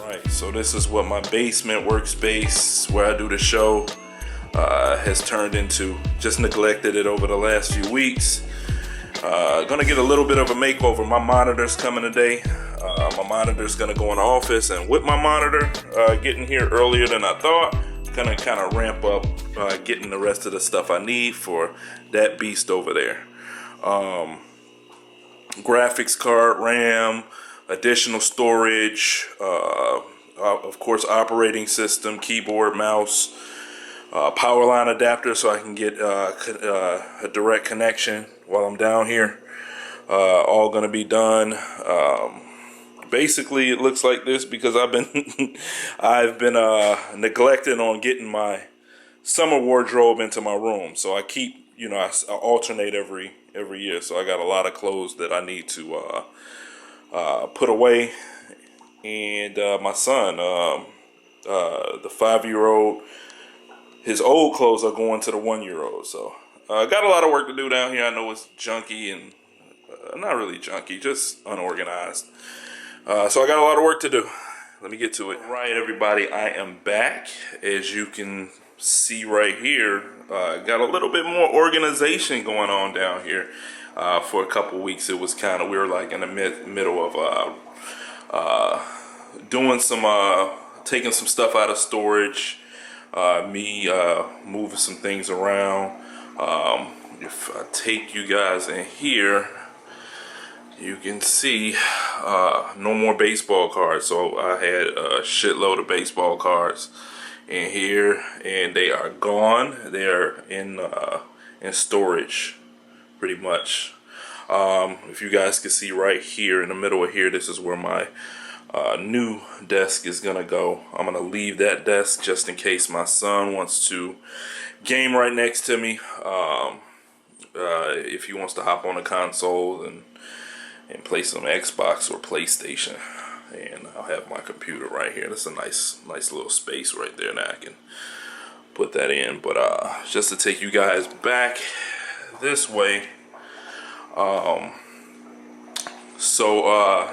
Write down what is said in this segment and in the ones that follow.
Alright, so this is what my basement workspace where I do the show has turned into. Just neglected it over the last few weeks. Gonna get a little bit of a makeover. My monitor's coming today. My monitor's gonna go in the office, and with my monitor getting here earlier than I thought, gonna kind of ramp up getting the rest of the stuff I need for that beast over there. Graphics card, RAM, additional storage, of course operating system, keyboard, mouse, power line adapter so I can get a direct connection while I'm down here. All gonna be done. Basically it looks like this because I've been neglecting on getting my summer wardrobe into my room. So I keep, I alternate every year. So I got a lot of clothes that I need to put away. And my son, the 5-year-old, his old clothes are going to the 1-year-old. So I got a lot of work to do down here. I know it's junky and not really junky, just unorganized. So I got a lot of work to do. Let me get to it. All right, everybody, I am back. As you can see right here, got a little bit more organization going on down here. For a couple weeks, it was kind of, we were like in the middle of doing some, taking some stuff out of storage, moving some things around. If I take you guys in here, you can see no more baseball cards. So I had a shitload of baseball cards in here, and they are gone. They're in storage, pretty much. If you guys can see right here in the middle of here, this is where my new desk is gonna go. I'm gonna leave that desk just in case my son wants to game right next to me. If he wants to hop on a console and play some Xbox or PlayStation, and I'll have my computer right here. That's a nice little space right there, and I can put that in. But just to take you guys back this way,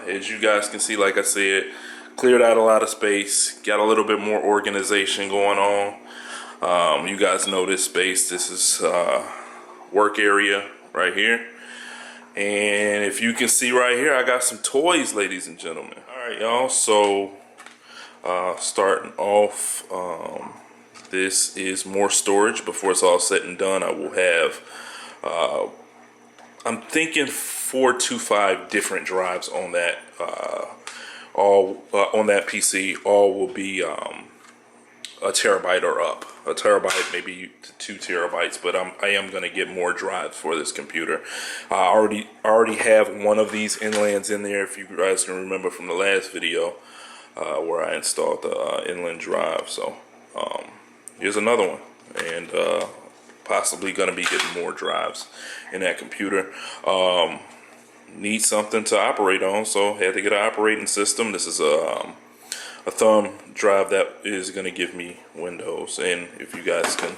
as you guys can see, like I said, cleared out a lot of space, got a little bit more organization going on. You guys know this space. This is work area right here. And if you can see right here, I got some toys, ladies and gentlemen. All right, y'all. So starting off, this is more storage. Before it's all said and done, I will have, I'm thinking 4 to 5 different drives on that, all on that PC. All will be a terabyte or up. A terabyte, maybe 2 terabytes, but I am going to get more drives for this computer. I already have one of these inlands in there, if you guys can remember from the last video where I installed the inland drive. So here's another one, and possibly going to be getting more drives in that computer. Need something to operate on, so had to get an operating system. This is a thumb drive that is going to give me Windows, and if you guys can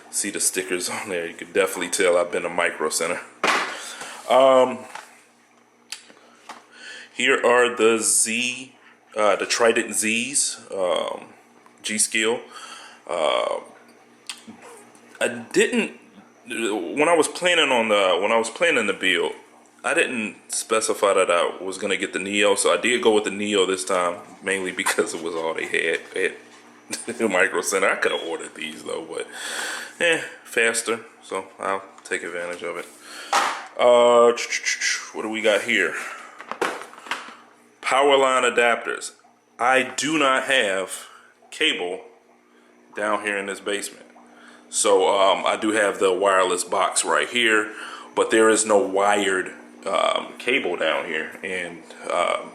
see the stickers on there, you can definitely tell I've been to Micro Center. Here are the the Trident Z's, G-Skill. I didn't, when I was planning the build, I didn't specify that I was going to get the Neo, so I did go with the Neo this time, mainly because it was all they had at Micro Center. I could have ordered these though, but faster, so I'll take advantage of it. What do we got here? Power line adapters. I do not have cable down here in this basement, so I do have the wireless box right here, but there is no wired cable down here, and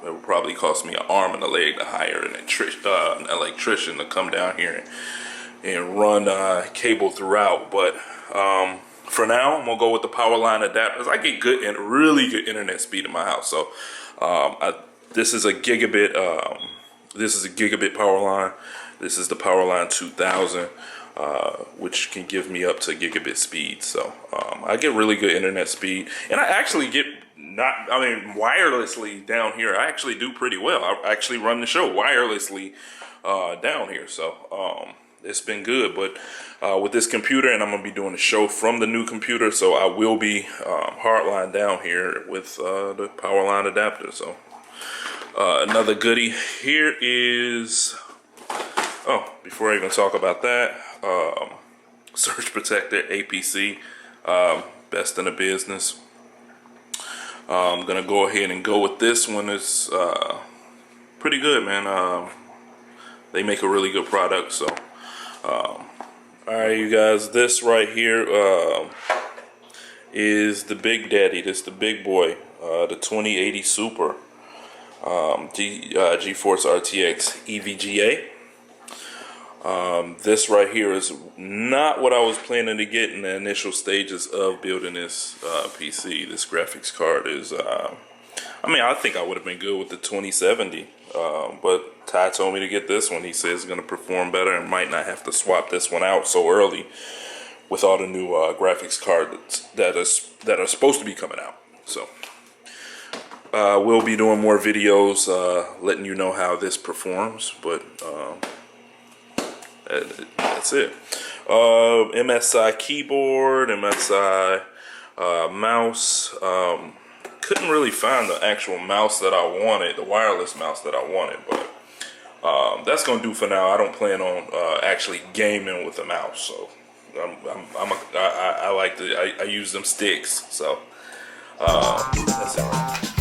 it would probably cost me an arm and a leg to hire an electrician to come down here and run cable throughout. But for now, I'm gonna go with the power line adapters. I get good and really good internet speed in my house, so this is a gigabit. This is a gigabit power line. This is the power line 2000. Which can give me up to gigabit speed. So I get really good internet speed, and I actually get wirelessly down here, I actually do pretty well. I actually run the show wirelessly down here, so it's been good. But with this computer, and I'm gonna be doing the show from the new computer, so I will be hardline down here with the power line adapter. So another goodie here is, oh, before I even talk about that, surge protector APC, best in the business. I'm gonna go ahead and go with this one. It's pretty good, man. They make a really good product. So all right, you guys, this right here is the big daddy. This the big boy, the 2080 Super GeForce RTX EVGA. This right here is not what I was planning to get in the initial stages of building this PC. This graphics card is, I think I would have been good with the 2070, but Ty told me to get this one. He says it's going to perform better and might not have to swap this one out so early with all the new graphics cards that are supposed to be coming out. So we'll be doing more videos letting you know how this performs, but that's it. MSI keyboard, MSI mouse. Couldn't really find the actual mouse that I wanted, the wireless mouse that I wanted, but that's gonna do for now. I don't plan on actually gaming with a mouse, so I like I use them sticks. So that's it.